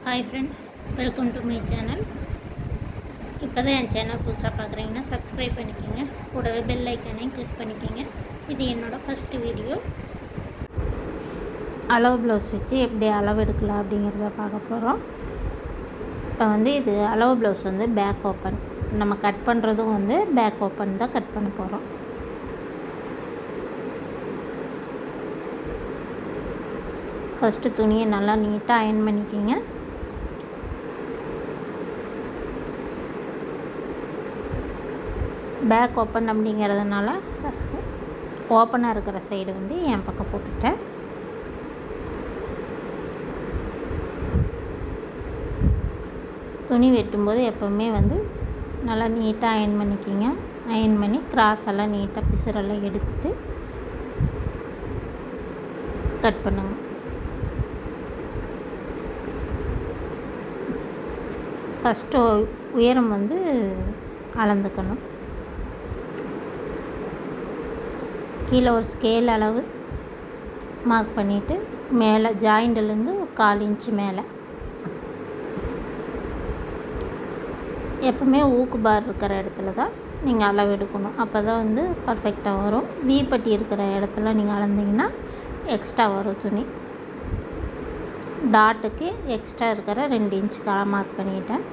Hi friends, welcome to my channel. இப்போ தான் என் channel புதுசாக பார்க்குறீங்கன்னா சப்ஸ்கிரைப் பண்ணிக்கோங்க. கூடவே பெல் ஐக்கானையும் கிளிக் பண்ணிக்கோங்க. இது என்னோடய ஃபஸ்ட்டு வீடியோ. அளவு ப்ளவுஸ் வச்சு எப்படி அளவு எடுக்கலாம் அப்படிங்கிறத பார்க்க போகிறோம். இப்போ இது அளவு ப்ளவுஸ் பேக் ஓப்பன். நம்ம கட் பண்ணுறதும் பேக் ஓப்பன் தான் கட் பண்ண போகிறோம். ஃபஸ்ட்டு துணியை நல்லா நீட்டாக அயர்ன் பண்ணிக்கிங்க. பேக் ஓப்பன் அப்படிங்கிறதுனால ஓப்பனாக இருக்கிற சைடு என் பக்கம் போட்டுட்டேன். துணி வெட்டும்போது எப்போவுமே நல்லா நீட்டாக அயர்ன் பண்ணிக்கிங்க. அயர்ன் பண்ணி கிராஸ் எல்லாம் நீட்டாக பிசுரெல்லாம் எடுத்துட்டு கட் பண்ணுங்க. ஃபஸ்ட்டு உயரம் அளந்துக்கணும். கீழே ஒரு ஸ்கேல் அளவு மார்க் பண்ணிவிட்டு மேலே ஜாயிண்ட்லேருந்து 1/4 இன்ச்சு மேலே எப்பவுமே ஊக்கு பார் இருக்கிற இடத்துல தான் நீங்கள் அளவு எடுக்கணும். அப்போ தான் பர்ஃபெக்டாக வரும். வீப்பட்டி இருக்கிற இடத்துல நீங்கள் அளந்திங்கன்னா எக்ஸ்ட்ரா வரும் துணி. டாட்டுக்கு எக்ஸ்ட்ரா இருக்கிற 2 இன்ச்சு மார்க் பண்ணிட்டேன்.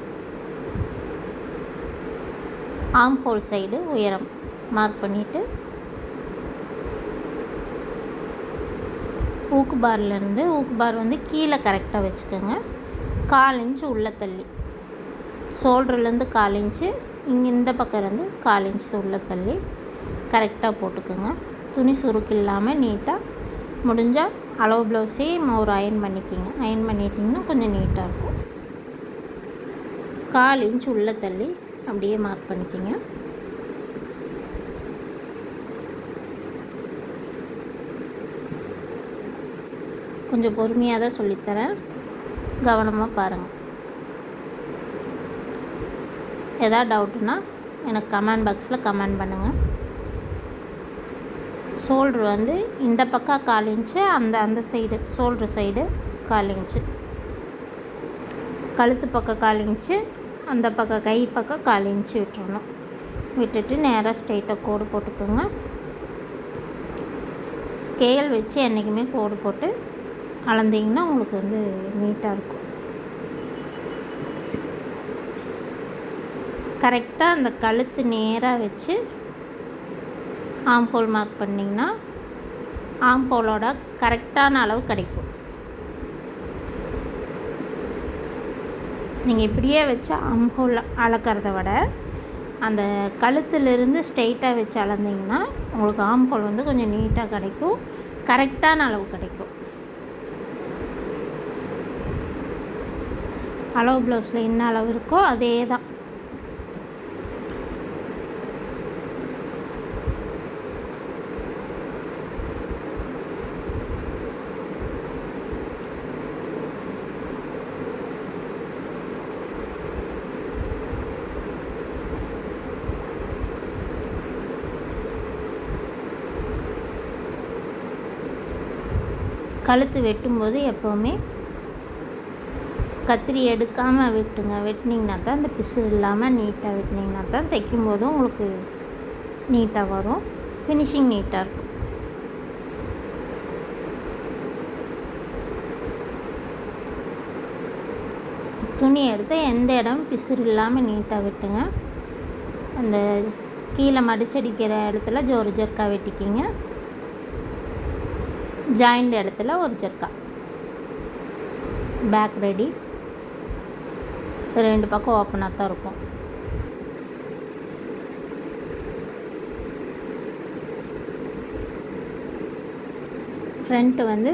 ஆம் ஹோல் சைடு உயரம் மார்க் பண்ணிவிட்டு ஊக்கு பார் கீழே கரெக்டாக வச்சுக்கோங்க. 1/4 இன்ச்சு உள்ளே தள்ளி, ஷோல்டர்லேருந்து 1/4 இன்ச்சு, இங்கே இந்த பக்கம் 1/4 இன்ச்சு உள்ளே தள்ளி கரெக்டாக போட்டுக்கோங்க. துணி சுருக்கு இல்லாமல் நீட்டாக முடிஞ்சால் அளவு ப்ளவுஸே ஒரு அயர்ன் பண்ணிக்கிங்க. அயர்ன் பண்ணிட்டிங்கன்னா கொஞ்சம் நீட்டாக இருக்கும். 1/4 இன்ச்சு உள்ளே தள்ளி அப்படியே மார்க் பண்ணிக்கிங்க. கொஞ்சம் பொறுமையாக தான் சொல்லித்தரேன், கவனமாக பாருங்கள். எதாவது டவுட்டுன்னா எனக்கு கமெண்ட் பாக்ஸில் கமெண்ட் பண்ணுங்கள். ஷோல்ட்ரு இந்த பக்கம் 1/4 இன்ச்சு, அந்த சைடு ஷோல்ட்ரு சைடு 1/4 இன்ச்சு, கழுத்து பக்கம் 1/4 இன்ச்சு, அந்த பக்கம் கை பக்கம் 1/4 இன்ச்சு விட்டுறணும். விட்டுட்டு நேராக ஸ்ட்ரெயிட்டாக கோடு போட்டுக்கோங்க. ஸ்கேல் வச்சு என்றைக்குமே கோடு போட்டு அளந்திங்கன்னா உங்களுக்கு நீட்டாக இருக்கும். கரெக்டாக அந்த கழுத்து நேராக வச்சு ஆம்போல் மார்க் பண்ணிங்கன்னா ஆம்போலோட கரெக்டான அளவு கிடைக்கும். நீங்கள் இப்படியே வச்சு ஆம்போல் அளக்கிறத விட அந்த கழுத்துலேருந்து ஸ்ட்ரெயிட்டாக வச்சு அளந்திங்கன்னா உங்களுக்கு ஆம்போல் கொஞ்சம் நீட்டாக கிடைக்கும், கரெக்டான அளவு கிடைக்கும். அளவு ப்ளவுஸில் என்ன அளவு இருக்கோ அதே தான். கழுத்து வெட்டும்போது எப்போவுமே கத்திரி எடுக்காமல் வெட்டுங்க. வெட்டினீங்கன்னா தான் இந்த பிசு இல்லாமல் நீட்டாக வெட்டினீங்கன்னா தான் தைக்கும்போதும் உங்களுக்கு நீட்டாக வரும், ஃபினிஷிங் நீட்டாக இருக்கும். துணி எடுத்து எந்த இடம் பிசுறு இல்லாமல் நீட்டாக வெட்டுங்க. அந்த கீழே மடிச்சடிக்கிற இடத்துல ஒரு ஜர்க்கா வெட்டிக்கிங்க. ஜாயிண்ட் இடத்துல ஒரு ஜர்க்கா. Bag ready. 2 பக்கம் ஓப்பனாக தான் இருக்கும். ஃப்ரண்ட்டு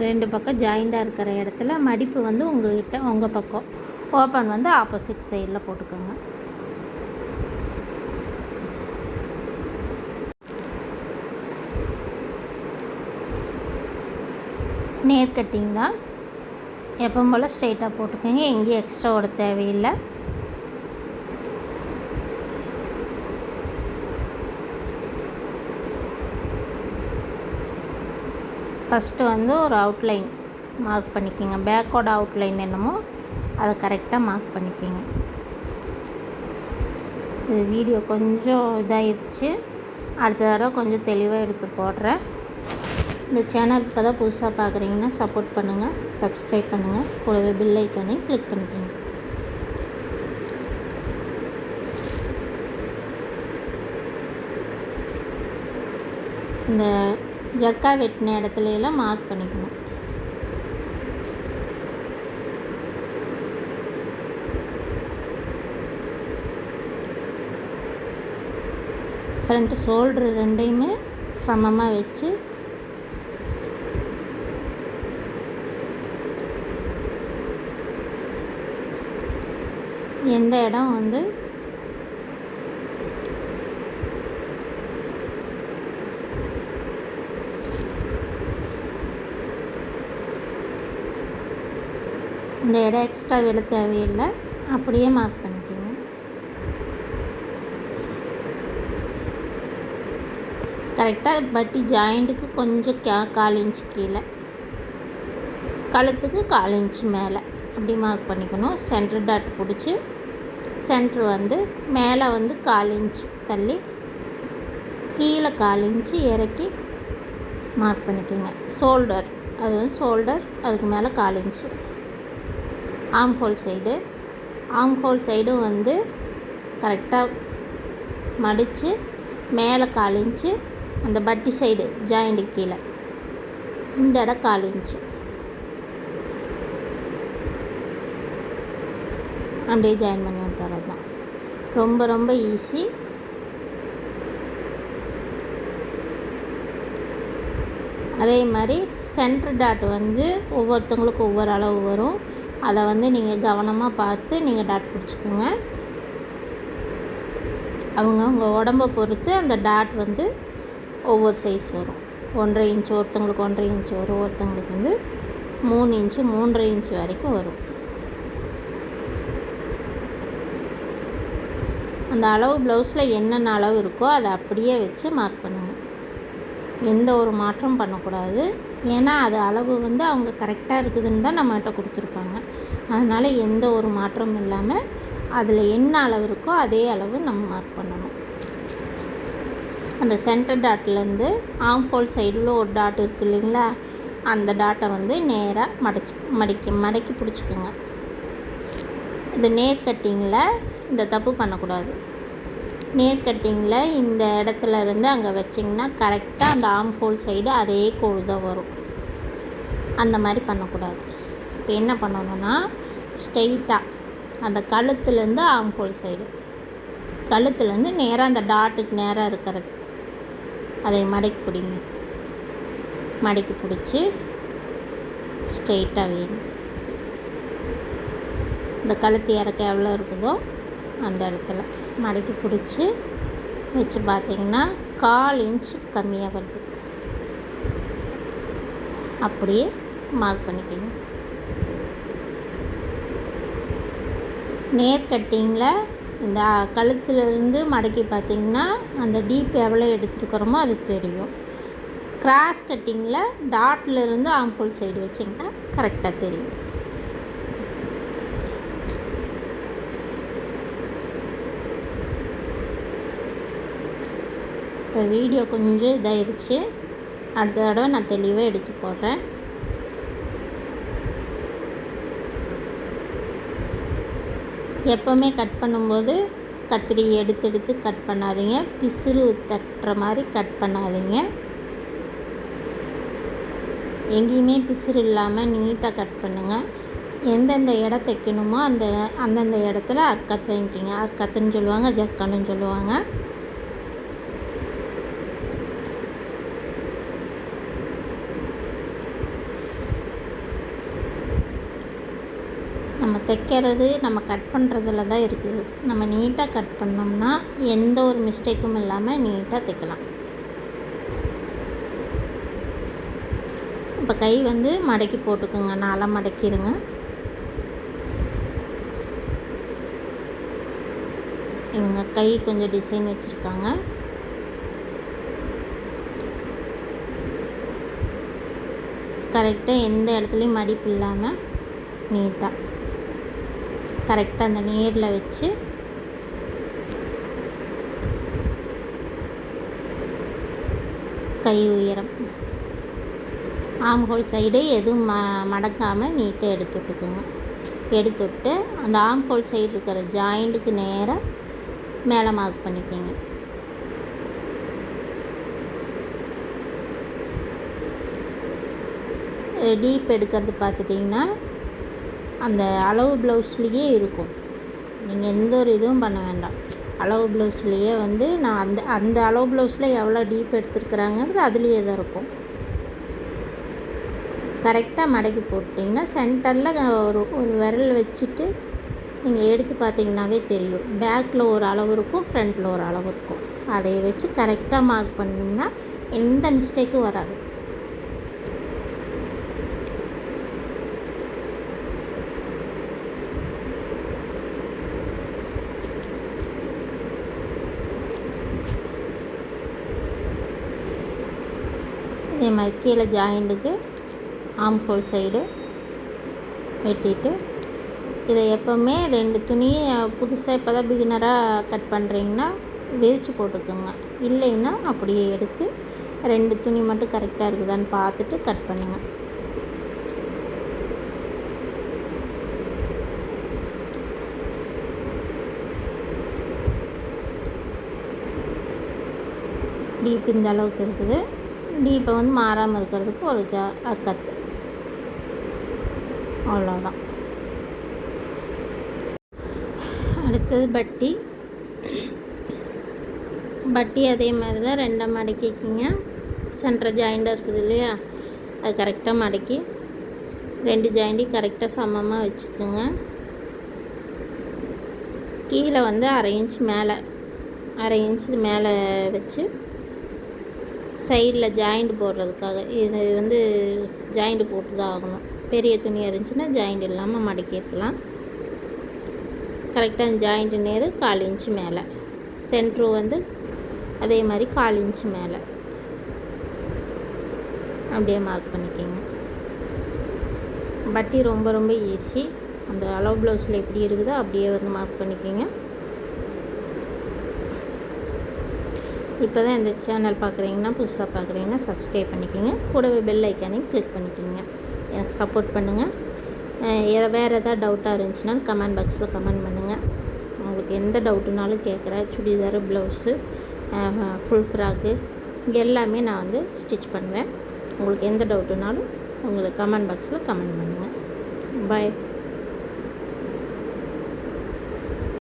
2 பக்கம் ஜாயிண்டாக இருக்கிற இடத்துல மடிப்பு உங்கள் பக்கம், ஓப்பன் ஆப்போசிட் சைடில் போட்டுக்கோங்க. நேர் கட்டிங் தான், எப்போ போல் ஸ்ட்ரெயிட்டாக போட்டுக்கோங்க. எங்கேயும் எக்ஸ்ட்ரா ஓட தேவையில்லை. ஃபஸ்ட்டு ஒரு அவுட்லைன் மார்க் பண்ணிக்கோங்க. பேக்கோட அவுட்லைன் என்னமோ அதை கரெக்டாக மார்க் பண்ணிக்கோங்க. இது வீடியோ கொஞ்சம் இதாகிடுச்சு, அடுத்த தடவை கொஞ்சம் தெளிவாக எடுத்து போடுறேன். இந்த சேனல் இப்போ தான் புதுசாக பார்க்குறீங்கன்னா சப்போர்ட் பண்ணுங்கள், சப்ஸ்கிரைப் பண்ணுங்கள், கூடவே பெல் ஐக்கானையும் கிளிக் பண்ணிக்கோங்க. இந்த ஜர்க்கா வெட்டின இடத்துல எல்லாம் மார்க் பண்ணிக்கணும். ஃப்ரண்ட் ஷோல்டர் ரெண்டையுமே சமமாக வச்சு எந்த இடம் வந்து இந்த இடம் எக்ஸ்ட்ரா விட தேவையில்லை, அப்படியே மார்க் பண்ணிக்கோங்க. கரெக்டாக பட்டி ஜாயிண்ட்டுக்கு கொஞ்சம் 1/4 இன்ச் கீழே, கழுத்துக்கு 1/4 இன்ச் மேலே அப்படி மார்க் பண்ணிக்கணும். சென்டர் டாட் பிடிச்சி சென்ட்ரு வந்து மேலே வந்து 1/4 இன்ச் தள்ளி கீழே 1/4 இன்ச்சு இறக்கி மார்க் பண்ணிக்கோங்க. ஷோல்டர், அது வந்து ஷோல்டர், அதுக்கு மேலே 1/4 இன்ச்சு. ஆம் ஹோல் சைடும் வந்து கரெக்டாக மடித்து மேலே 1/4 இன்ச்சு, அந்த பட்டி சைடு ஜாயிண்ட்டு கீழே இந்த இடம் 1/4 இன்ச்சு அப்படியே ஜாயின் பண்ணி விட்டுறது தான். ரொம்ப ரொம்ப ஈஸி. அதே மாதிரி சென்டர் டாட் வந்து ஒவ்வொருத்தவங்களுக்கும் ஒவ்வொரு அளவு வரும். அதை வந்து நீங்கள் கவனமாக பார்த்து நீங்கள் டாட் பிடிச்சிக்கோங்க. அவங்க உடம்பை பொறுத்து அந்த டாட் வந்து ஒவ்வொரு சைஸ் வரும். 1.5 இன்ச் ஒருத்தவங்களுக்கு 1.5 இன்ச் வரும், ஒருத்தவங்களுக்கு வந்து 3 இன்ச்சு 3.5 இன்ச் வரைக்கும் வரும். அந்த அளவு ப்ளவுஸில் என்னென்ன அளவு இருக்கோ அதை அப்படியே வச்சு மார்க் பண்ணுங்கள். எந்த ஒரு மாற்றம் பண்ணக்கூடாது. ஏன்னா அது அளவு வந்து அவங்க கரெக்டாக இருக்குதுன்னு தான் நம்மகிட்ட கொடுத்துருப்பாங்க. அதனால் எந்த ஒரு மாற்றமும் இல்லாமல் அதில் என்ன அளவு இருக்கோ அதே அளவு நம்ம மார்க் பண்ணணும். அந்த சென்டர் டாட்லேருந்து ஆம் ஹோல் சைடில் ஒரு டாட் இருக்குது இல்லைங்களா, அந்த டாட்டை வந்து நேராக மடக்கி பிடிச்சிக்கோங்க. இது நேர் கட்டிங்கில் இந்த தப்பு பண்ணக்கூடாது. நேர் கட்டிங்கில் இந்த இடத்துல இருந்து அங்கே வச்சிங்கன்னா கரெக்டாக அந்த ஆம் ஹோல் சைடு அதே கோடு தான் வரும். அந்த மாதிரி பண்ணக்கூடாது. இப்போ என்ன பண்ணணுன்னா, ஸ்ட்ரெயிட்டாக அந்த கழுத்துலேருந்து ஆம் ஹோல் சைடு, கழுத்துலேருந்து நேராக அந்த டாட்டுக்கு நேராக இருக்கிறது அதை மடக்கி பிடிங்க. மடக்கி பிடிச்சி ஸ்ட்ரெயிட்டாக வைங்க. இந்த கழுத்து இறக்க எவ்வளோ இருக்குதோ அந்த இடத்துல மடக்கி பிடிச்சி வச்சு பார்த்தீங்கன்னா 1/4 இன்ச்சு கம்மியாக வருது. அப்படியே மார்க் பண்ணிக்கோங்க. நேர் கட்டிங்கில் இந்த கழுத்துலேருந்து மடக்கி பார்த்திங்கன்னா அந்த டீப் எவ்வளோ எடுத்துருக்கிறோமோ அது தெரியும். கிராஸ் கட்டிங்கில் டாட்லேருந்து ஆம்பூல் சைடு வச்சிங்கன்னா கரெக்டாக தெரியும். இப்போ வீடியோ கொஞ்சம் இதாகிடுச்சு, அடுத்த தடவை நான் தெளிவாக எடுத்து போடுறேன். எப்போவுமே கட் பண்ணும்போது கத்திரி எடுத்து கட் பண்ணாதீங்க, பிசுறு தட்டுற மாதிரி கட் பண்ணாதீங்க. எங்கேயுமே பிசுறு இல்லாமல் நீட்டாக கட் பண்ணுங்கள். எந்தெந்த இடம் தைக்கணுமோ அந்தந்த இடத்துல அர்க்கத் வாங்கிக்கிங்க. அர்க்கத்துன்னு சொல்லுவாங்க, ஜர்க்கன்னு சொல்லுவாங்க. நம்ம தைக்கிறது நம்ம கட் பண்ணுறதுல தான் இருக்குது. நம்ம நீட்டாக கட் பண்ணோம்னா எந்த ஒரு மிஸ்டேக்கும் இல்லாமல் நீட்டாக தைக்கலாம். இப்போ கை வந்து மடக்கி போட்டுக்கோங்க, நாளாக மடக்கிடுங்க. இவங்க கை கொஞ்சம் டிசைன் வச்சுருக்காங்க. கரெக்டாக எந்த இடத்துலையும் மடிப்பு இல்லாமல் நீட்டாக கரெக்டாக அந்த நேரில் வச்சு கை உயரம் ஆம்ஹோல் சைடு எதுவும் மடக்காமல் நீட்டாக எடுத்து விட்டுக்குங்க. எடுத்துவிட்டு அந்த ஆம்ஹோல் சைடு இருக்கிற ஜாயிண்ட்டுக்கு நேராக மேலே மார்க் பண்ணிக்கோங்க. டீப் எடுக்கிறது பார்த்துட்டிங்கன்னா அந்த அளவு ப்ளவுஸ்லேயே இருக்கும். நீங்கள் எந்த ஒரு இதுவும் பண்ண வேண்டாம். அளவு ப்ளவுஸ்லேயே வந்து நான் அந்த அளவு ப்ளவுஸில் எவ்வளோ டீப் எடுத்துருக்குறாங்கிறது அதுலேயே தான் இருக்கும். கரெக்டாக மடக்கி போட்டிங்கன்னா சென்டரில் ஒரு விரல் வச்சுட்டு நீங்கள் எடுத்து பார்த்தீங்கன்னாவே தெரியும். பேக்கில் ஒரு அளவு இருக்கும், ஃப்ரண்ட்டில் ஒரு அளவு இருக்கும். அதை வச்சு கரெக்டாக மார்க் பண்ணிங்கன்னா எந்த மிஸ்டேக்கும் வராது. இதே மாதிரி கீழே ஜாயிண்ட்டுக்கு ஆம்ஹோல் சைடு வெட்டிட்டு இதை எப்போவுமே 2 துணியை புதுசாக இப்போ தான் பிகினராக கட் பண்ணுறீங்கன்னா விரித்து போட்டுக்கோங்க. இல்லைன்னா அப்படியே எடுத்து 2 துணி மட்டும் கரெக்டாக இருக்குதான்னு பார்த்துட்டு கட் பண்ணுங்கள். டீப் இந்த அளவுக்கு இருக்குது. டீப்பை வந்து மாறாமல் இருக்கிறதுக்கு ஒரு கத்து, அவ்வளோதான். அடுத்தது பட்டி அதே மாதிரி தான் 2 மடக்கிக்கிங்க. சென்டர் ஜாயிண்டாக இருக்குது இல்லையா, அது கரெக்டாக மடக்கி 2 ஜாயிண்ட்டையும் கரெக்டாக சமமாக வச்சுக்கோங்க. கீழே வந்து 1/2 இன்ச்சு மேலே வச்சு சைடில் ஜாயிண்ட் போடுறதுக்காக இது வந்து ஜாயிண்ட் போட்டு தான் ஆகணும். பெரிய துணியாக இருந்துச்சுன்னா ஜாயிண்ட் இல்லாமல் மடக்கிக்கலாம். கரெக்டாக ஜாயிண்ட் நேர் 1/4 இன்ச்சு மேலே, சென்ட்ரு வந்து அதே மாதிரி 1/4 இன்ச்சு மேலே அப்படியே மார்க் பண்ணிக்கோங்க. பட்டி ரொம்ப ரொம்ப ஈஸி. அந்த அளவு ப்ளவுஸில் எப்படி இருக்குதோ அப்படியே வந்து மார்க் பண்ணிக்கோங்க. இப்போ தான் இந்த சேனல் பார்க்குறீங்கன்னா, புதுசாக பார்க்குறீங்கன்னா சப்ஸ்கிரைப் பண்ணிக்கோங்க. கூடவே பெல் ஐக்கானையும் கிளிக் பண்ணிக்கோங்க. எனக்கு சப்போர்ட் பண்ணுங்கள். வேறு எதாவது டவுட்டாக இருந்துச்சுன்னா கமெண்ட் பாக்ஸில் கமெண்ட் பண்ணுங்கள். உங்களுக்கு எந்த டவுட்டுனாலும் கேட்குறேன். சுடிதாரு, ப்ளவுஸு, ஃபுல் ஃப்ராக்கு எல்லாமே நான் வந்து ஸ்டிச் பண்ணுவேன். உங்களுக்கு எந்த டவுட்டுனாலும் உங்களுக்கு கமெண்ட் பாக்ஸில் கமெண்ட் பண்ணுங்கள். பாய்.